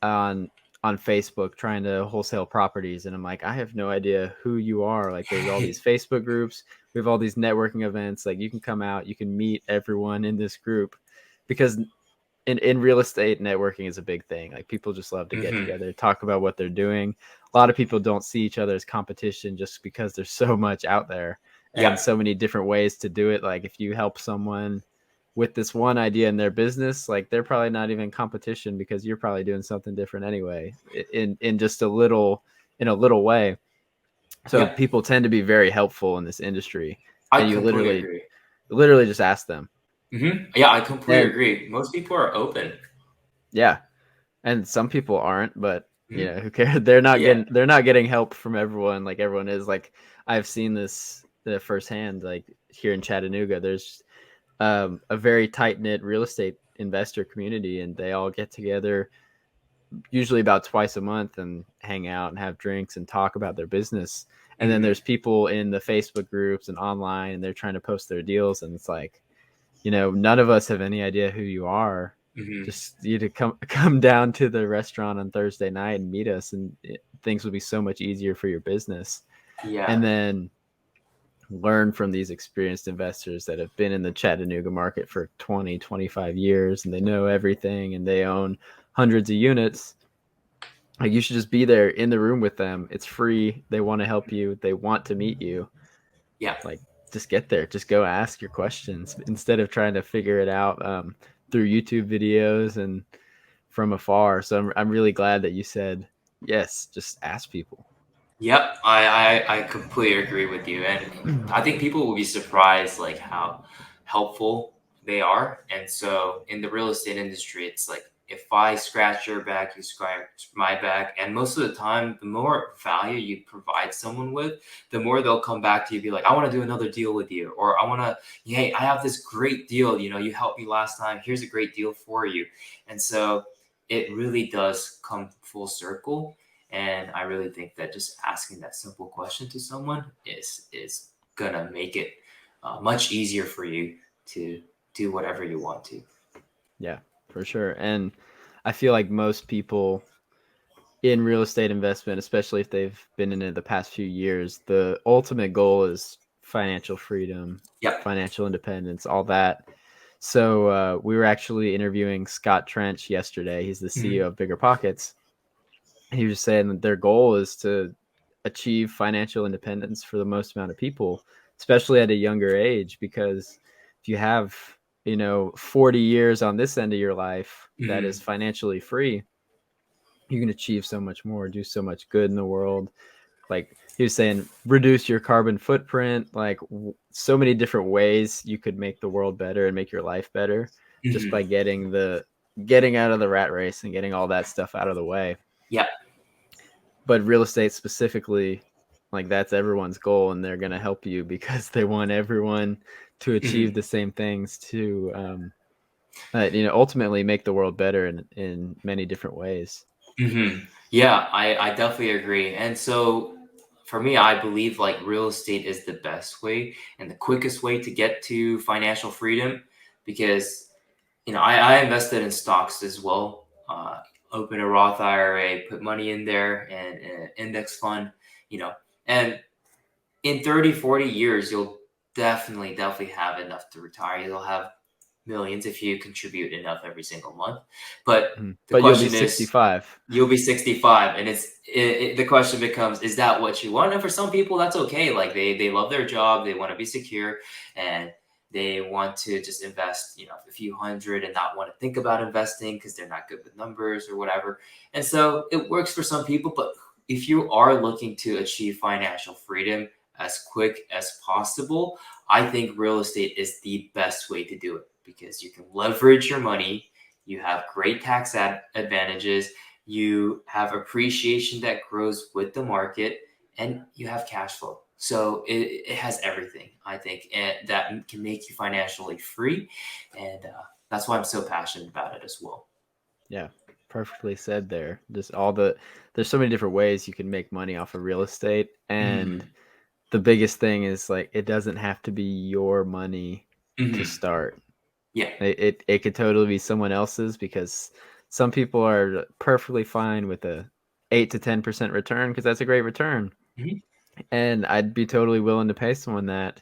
on Facebook trying to wholesale properties, and I'm like, I have no idea who you are. Like there's all these Facebook groups, we have all these networking events, like you can come out, you can meet everyone in this group, because in real estate, networking is a big thing. Like people just love to get Hmm. together, talk about what they're doing. A lot of people don't see each other as competition just because there's so much out there and Yeah. so many different ways to do it. Like if you help someone with this one idea in their business, like they're probably not even competition because you're probably doing something different anyway, in just in a little way. So Yeah. people tend to be very helpful in this industry, I and you completely agree. literally just ask them. Yeah, I completely And agree. Most people are open. yeah, and some people aren't, but Mhm. who cares? Yeah. They're not getting help from everyone like everyone is. Like I've seen this firsthand, like here in Chattanooga. There's a very tight knit real estate investor community, and they all get together usually about twice a month and hang out and have drinks and talk about their business. And then Mhm. there's people in the Facebook groups and online, and they're trying to post their deals, and it's like, none of us have any idea who you are. Mhm. Just you to come down to the restaurant on Thursday night and meet us, and things will be so much easier for your business. Yeah. And then learn from these experienced investors that have been in the Chattanooga market for 20, 25 years, and they know everything, and they own hundreds of units. Like, you should just be there in the room with them. It's free. They want to help you. They want to meet you. Yeah. Like, just get there. Just go ask your questions instead of trying to figure it out through YouTube videos and from afar. So I'm really glad that you said, yes, just ask people. Yep, I completely agree with you, and I think people will be surprised like how helpful they are. And so in the real estate industry, it's like if I scratch your back, you scratch my back, and most of the time, the more value you provide someone with, the more they'll come back to you, be like, I want to do another deal with you, or I want to, hey, I have this great deal. You know, you helped me last time. Here's a great deal for you, and so it really does come full circle. And I really think that just asking that simple question to someone is gonna make it much easier for you to do whatever you want to. Yeah, for sure. And I feel like most people in real estate investment, especially if they've been in it the past few years, the ultimate goal is financial freedom, Yep. financial independence, all that. So we were actually interviewing Scott Trench yesterday. He's the CEO of Bigger Pockets. He was saying that their goal is to achieve financial independence for the most amount of people, especially at a younger age, because if you have, 40 years on this end of your life that is financially free, you can achieve so much more, do so much good in the world. Like he was saying, reduce your carbon footprint, like so many different ways you could make the world better and make your life better just by getting out of the rat race and getting all that stuff out of the way. Yep. But real estate specifically, like that's everyone's goal, and they're going to help you because they want everyone to achieve the same things to, ultimately make the world better in many different ways. Yeah, I definitely agree. And so for me, I believe like real estate is the best way and the quickest way to get to financial freedom because, I invested in stocks as well. Open a Roth IRA, put money in there and an index fund, and in 30, 40 years, you'll definitely have enough to retire. You'll have millions if you contribute enough every single month. But the But you'll be question is, 65. you'll be 65, and the question becomes, is that what you want? And for some people, that's okay. Like they love their job, they want to be secure, and they want to just invest, a few hundred and not want to think about investing because they're not good with numbers or whatever. And so it works for some people, but if you are looking to achieve financial freedom as quick as possible, I think real estate is the best way to do it because you can leverage your money. You have great tax advantages. You have appreciation that grows with the market, and you have cash flow. So it has everything, I think, and that can make you financially free. And that's why I'm so passionate about it as well. Yeah, perfectly said there. Just there's so many different ways you can make money off of real estate. And the biggest thing is like, it doesn't have to be your money to start. Yeah. It could totally be someone else's because some people are perfectly fine with a 8 to 10% return because that's a great return. And I'd be totally willing to pay someone that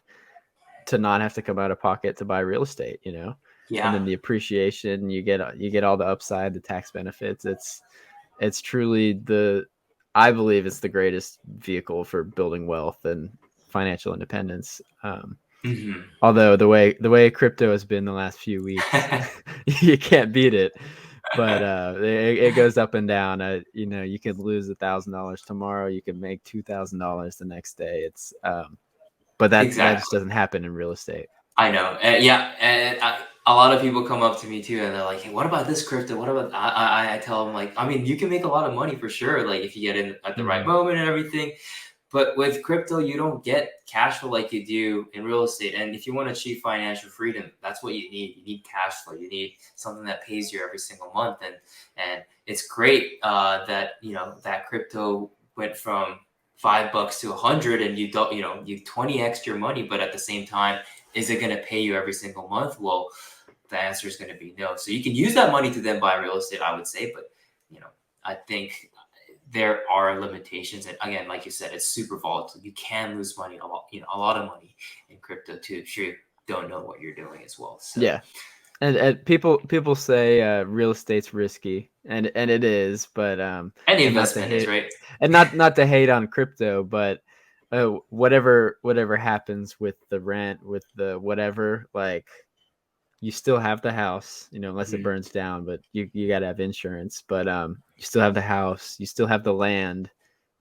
to not have to come out of pocket to buy real estate, Yeah. And then the appreciation, you get all the upside, the tax benefits. It's truly I believe it's the greatest vehicle for building wealth and financial independence. Although the way crypto has been the last few weeks, you can't beat it. But it goes up and down. You could lose $1,000 tomorrow. You could make $2,000 the next day. It's but that just doesn't happen in real estate. I know. And a lot of people come up to me too, and they're like, "Hey, what about this crypto? What about?" I tell them like, I mean, you can make a lot of money for sure, like if you get in at the right moment and everything. But with crypto, you don't get cash flow like you do in real estate. And if you want to achieve financial freedom, that's what you need. You need cash flow. You need something that pays you every single month. And it's great that that crypto went from $5 to 100, and you 20x your money. But at the same time, is it going to pay you every single month? Well, the answer is going to be no. So you can use that money to then buy real estate, I would say. But I think there are limitations, and again, like you said, it's super volatile. You can lose money a lot of money in crypto too if you don't know what you're doing as well. So. Yeah, And people say real estate's risky, and it is, but Any and not to investment is, hate, right? and not to hate on crypto, but whatever happens with the rent, with the whatever, like you still have the house, unless it Mhm. burns down, but you got to have insurance, but you still have the house, you still have the land.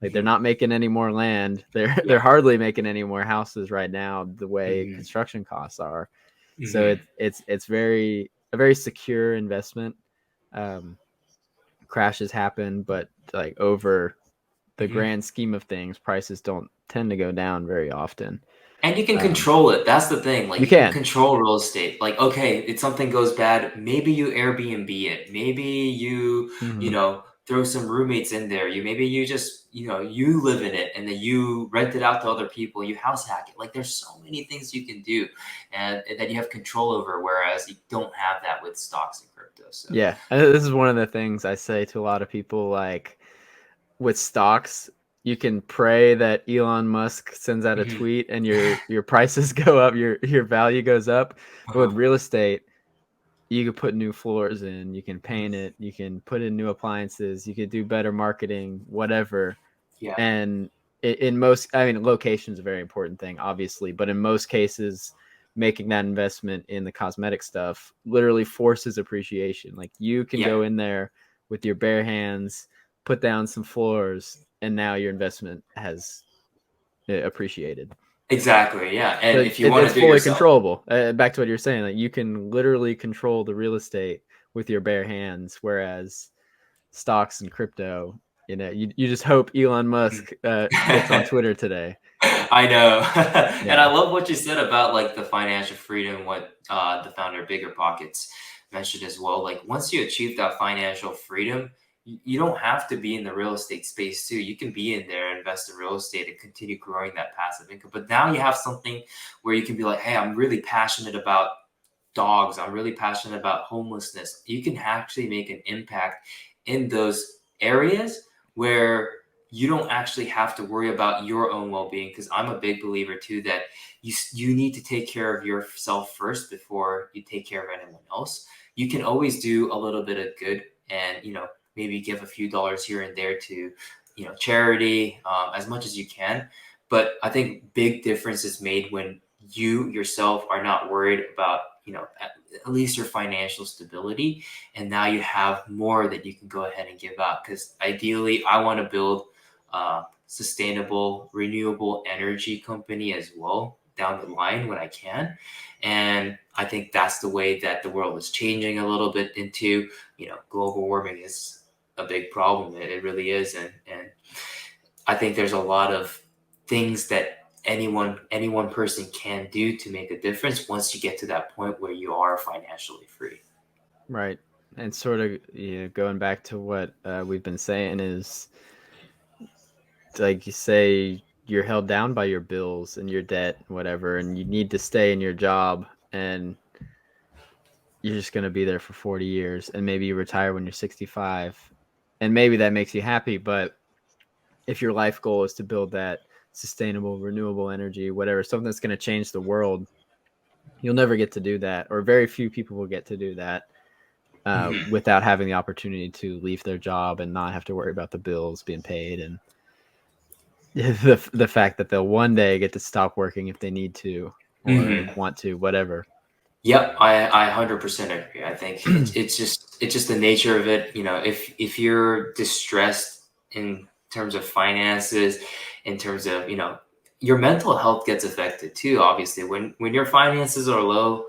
Like they're Mhm. not making any more land. They're Yeah. hardly making any more houses right now, the way Mhm. construction costs are. So Mhm. it's a very secure investment. Um, Crashes happen, but like over the Mhm. grand scheme of things, prices don't tend to go down very often. And you can Um, control it. That's the thing. Like you you can can. control real estate. Like, okay, if something goes bad, maybe you Airbnb it. Maybe you Mhm. know, throw some roommates in there. Maybe you just, you live in it and then you rent it out to other people. You house hack it. Like there's so many things you can do and that you have control over, whereas you don't have that with stocks and crypto. So, Yeah, this is one of the things I say to a lot of people. Like with stocks, you can pray that Elon Musk sends out a mhm. tweet and your prices go up, your value goes up. But with Uh-huh. real estate, you could put new floors in, you can paint it, you can put in new appliances, you could do better marketing, whatever. Yeah. And in most, I mean, location is a very important thing, obviously, but in most cases, making that investment in the cosmetic stuff literally forces appreciation. Like you can Yeah. go in there with your bare hands, put down some floors, and now your investment has appreciated. Exactly. Yeah. So And if you want it's to do it fully yourself. controllable. Back to what you're saying, like you can literally control the real estate with your bare hands, whereas stocks and crypto, you just hope Elon Musk gets on Twitter today. I know. And I Yeah. love what you said about like the financial freedom, what the founder of Bigger Pockets mentioned as well. Like once you achieve that financial freedom, you don't have to be in the real estate space too. You can be in there, invest in real estate and continue growing that passive income. But now you have something where you can be like, hey, I'm really passionate about dogs. I'm really passionate about homelessness. You can actually make an impact in those areas where you don't actually have to worry about your own well-being, because I'm a big believer too that you need to take care of yourself first before you take care of anyone else. You can always do a little bit of good and maybe give a few dollars here and there to charity, as much as you can. But I think big difference is made when you yourself are not worried about at least your financial stability, and now you have more that you can go ahead and give out. Because ideally I want to build sustainable renewable energy company as well down the line when I can. And I think that's the way that the world is changing a little bit into, global warming is a big problem. It really is. And I think there's a lot of things that any one person can do to make a difference once you get to that point where you are financially free. Right. And sort of, going back to what we've been saying is, like you say, you're held down by your bills and your debt, whatever, and you need to stay in your job, and you're just going to be there for 40 years, and maybe you retire when you're 65, and maybe that makes you happy. But if your life goal is to build that sustainable, renewable energy, whatever, something that's going to change the world, you'll never get to do that, or very few people will get to do that Mhm. without having the opportunity to leave their job and not have to worry about the bills being paid, and the fact that they'll one day get to stop working if they need to or Mhm. want to, whatever. Yep, I 100% agree. I think it's just the nature of it. If you're distressed in terms of finances, in terms of your mental health gets affected too. Obviously, when your finances are low,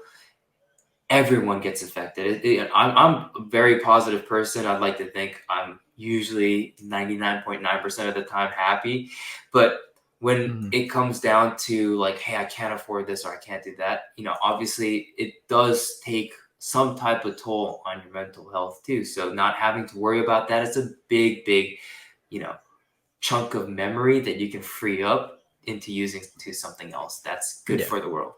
everyone gets affected. I'm a very positive person. I'd like to think I'm usually 99.9% of the time happy. But when Mhm. it comes down to like, hey, I can't afford this or I can't do that, obviously it does take some type of toll on your mental health too. So not having to worry about that is a big, big, you know, chunk of memory that you can free up into using to something else that's good Yeah. for the world.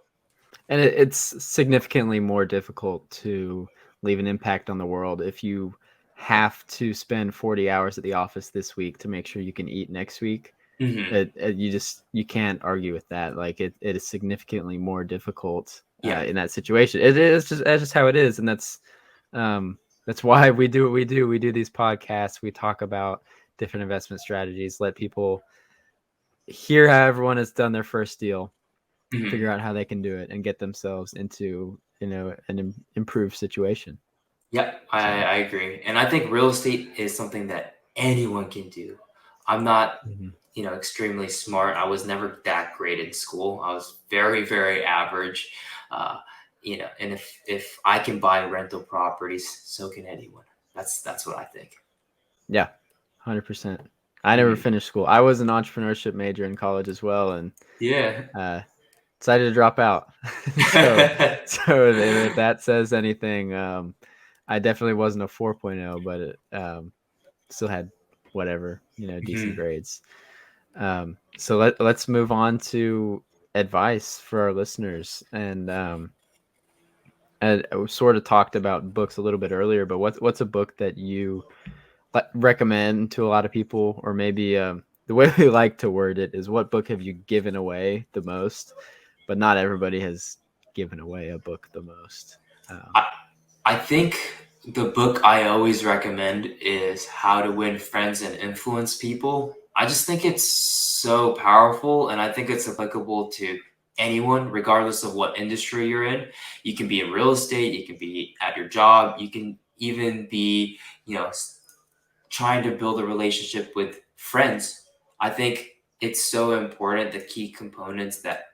And it's significantly more difficult to leave an impact on the world if you have to spend 40 hours at the office this week to make sure you can eat next week. Hmm. You can't argue with that. Like it is significantly more difficult in that situation. It's just how it is, and that's why we do what we do. We do these podcasts. We talk about different investment strategies. Let people hear how everyone has done their first deal, figure out how they can do it, and get themselves into an improved situation. Yeah, I agree. And I think real estate is something that anyone can do. I'm not, extremely smart. I was never that great in school. I was very, very average. And if I can buy rental properties, so can anyone. That's what I think. Yeah, 100%. I never finished school. I was an entrepreneurship major in college as well, and decided to drop out. so if that says anything, I definitely wasn't a 4.0, but it still had whatever, decent grades. So let's move on to advice for our listeners. And we sort of talked about books a little bit earlier, but what's a book that you recommend to a lot of people? Or maybe the way we like to word it is, what book have you given away the most? But not everybody has given away a book the most. I think the book I always recommend is How to Win Friends and Influence People. I just think it's so powerful, and I think it's applicable to anyone, regardless of what industry you're in. You can be in real estate, you can be at your job, you can even be, trying to build a relationship with friends. I think it's so important, the key components that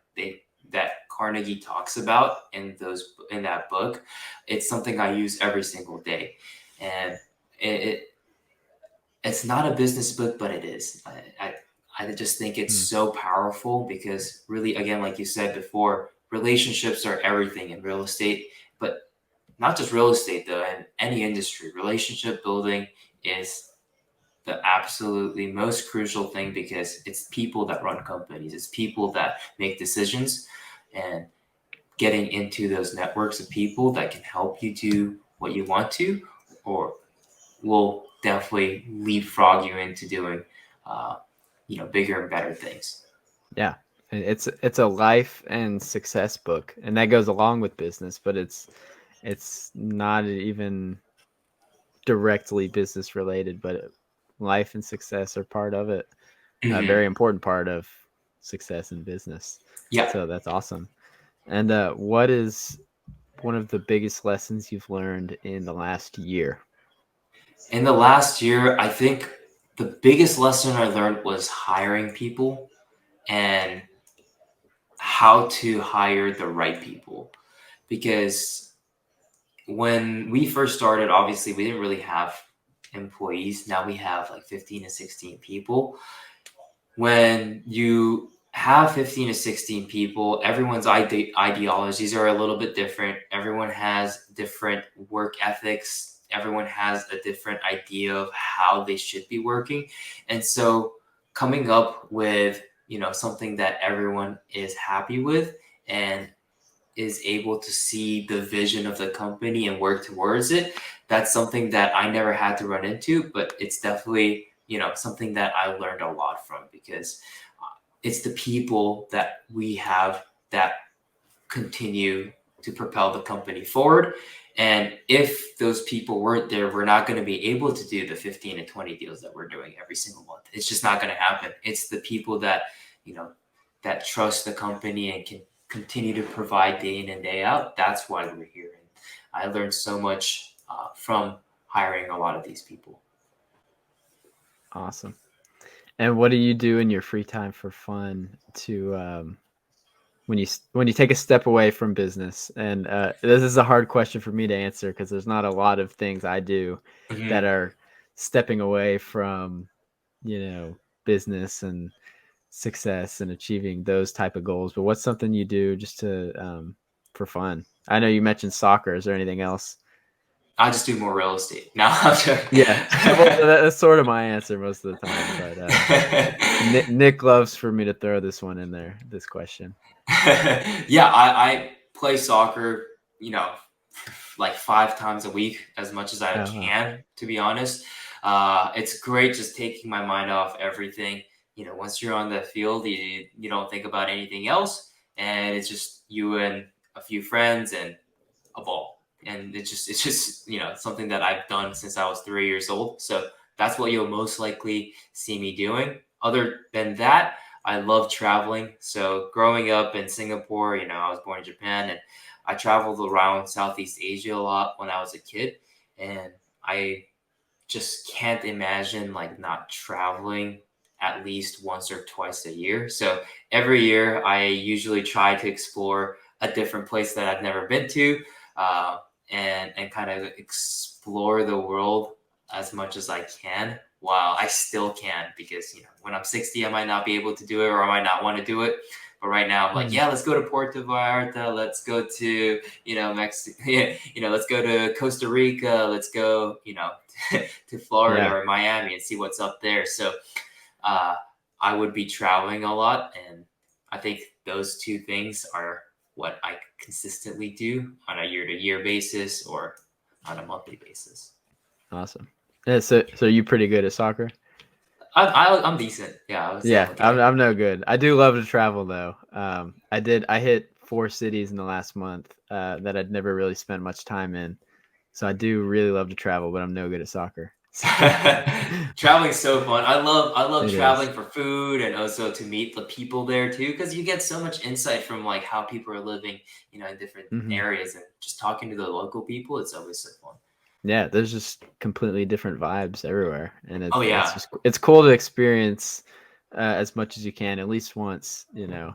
Carnegie talks about in that book. It's something I use every single day, and it's not a business book, but it is. I just think it's so powerful because, really, again, like you said before, relationships are everything in real estate, but not just real estate though. In any industry, relationship building is the absolutely most crucial thing, because it's people that run companies, it's people that make decisions, and getting into those networks of people that can help you do what you want to, or will definitely leapfrog you into doing, bigger and better things. Yeah, it's a life and success book, and that goes along with business, but it's not even directly business related, but life and success are part of it. A very important part of success in business. Yeah. So that's awesome. And what is one of the biggest lessons you've learned in the last year? In the last year, I think the biggest lesson I learned was hiring people and how to hire the right people. Because when we first started, obviously we didn't really have employees. Now we have like 15 to 16 people. When you have 15 to 16 people, everyone's ideologies are a little bit different. Everyone has different work ethics. Everyone has a different idea of how they should be working. And so coming up with, something that everyone is happy with and is able to see the vision of the company and work towards it, that's something that I never had to run into, but it's definitely, something that I learned a lot from, because it's the people that we have that continue to propel the company forward. And if those people weren't there, we're not going to be able to do the 15 to 20 deals that we're doing every single month. It's just not going to happen. It's the people that, that trust the company and can continue to provide day in and day out. That's why we're here. And I learned so much from hiring a lot of these people. Awesome. And what do you do in your free time for fun to when you take a step away from business? And this is a hard question for me to answer, because there's not a lot of things I do that are stepping away from, business and success and achieving those type of goals. But what's something you do just to for fun? I know you mentioned soccer. Is there anything else? I just do more real estate. No, I'm joking. Yeah, well, that's sort of my answer most of the time. But Nick loves for me to throw this one in there, this question. Yeah, I play soccer, like 5 times a week, as much as I can, to be honest. It's great just taking my mind off everything. Once you're on the field, you don't think about anything else, and it's just you and a few friends, and a ball. And it's just something that I've done since I was 3 years old. So that's what you'll most likely see me doing. Other than that, I love traveling. So growing up in Singapore, I was born in Japan, and I traveled around Southeast Asia a lot when I was a kid. And I just can't imagine like not traveling at least once or twice a year. So every year I usually try to explore a different place that I've never been to, uh, and kind of explore the world as much as I can while I still can, because when I'm 60 I might not be able to do it, or I might not want to do it. But right now I'm like, yeah, let's go to Puerto Vallarta, let's go to Mexico, let's go to Costa Rica, let's go to Florida or Miami and see what's up there. So I would be traveling a lot, and I think those two things are what I consistently do on a year-to-year basis or on a monthly basis. Awesome. Yeah, so are you pretty good at soccer? I'm decent. Yeah. I'm no good. I do love to travel though. I hit 4 cities in the last month that I'd never really spent much time in. So I do really love to travel, but I'm no good at soccer. Traveling's so fun. I love It traveling is. for food, and also to meet the people there too, because you get so much insight from like how people are living, in different areas, and just talking to the local people. It's always so fun. Yeah, there's just completely different vibes everywhere, and yeah. it's cool to experience as much as you can, at least once, So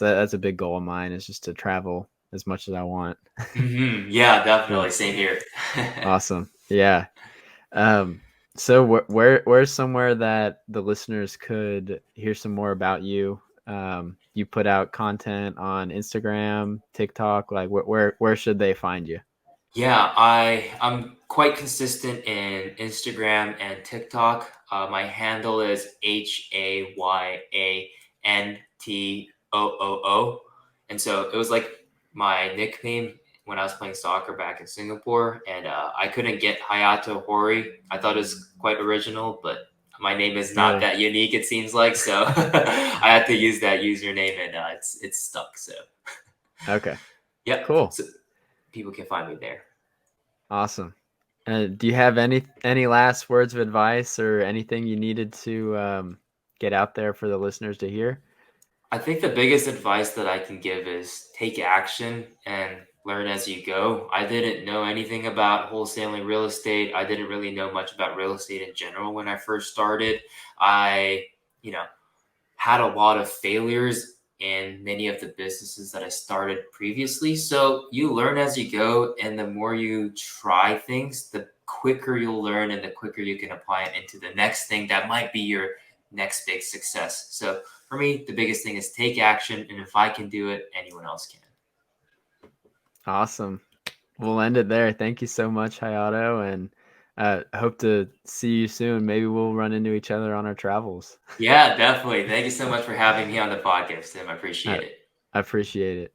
that's a big goal of mine, is just to travel as much as I want. Yeah, definitely. Same here. Awesome. Yeah. So where's somewhere that the listeners could hear some more about you? You put out content on Instagram, TikTok, like where should they find you? Yeah, I'm quite consistent in Instagram and TikTok. My handle is HAYANTOOO, and so it was like my nickname when I was playing soccer back in Singapore, and I couldn't get Hayato Hori. I thought it was quite original, but my name is not that unique, it seems like. So I had to use that username, and it's stuck. So Okay. yeah, Cool. so people can find me there. Awesome. Do you have any last words of advice or anything you needed to get out there for the listeners to hear? I think the biggest advice that I can give is take action and learn as you go. I didn't know anything about wholesaling real estate. I didn't really know much about real estate in general when I first started. I, had a lot of failures in many of the businesses that I started previously. So you learn as you go, and the more you try things, the quicker you'll learn, and the quicker you can apply it into the next thing that might be your next big success. So for me, the biggest thing is take action, and if I can do it, anyone else can. Awesome. We'll end it there. Thank you so much, Hayato, and I hope to see you soon. Maybe we'll run into each other on our travels. Yeah, definitely. Thank you so much for having me on the podcast, Tim. I appreciate it. I appreciate it.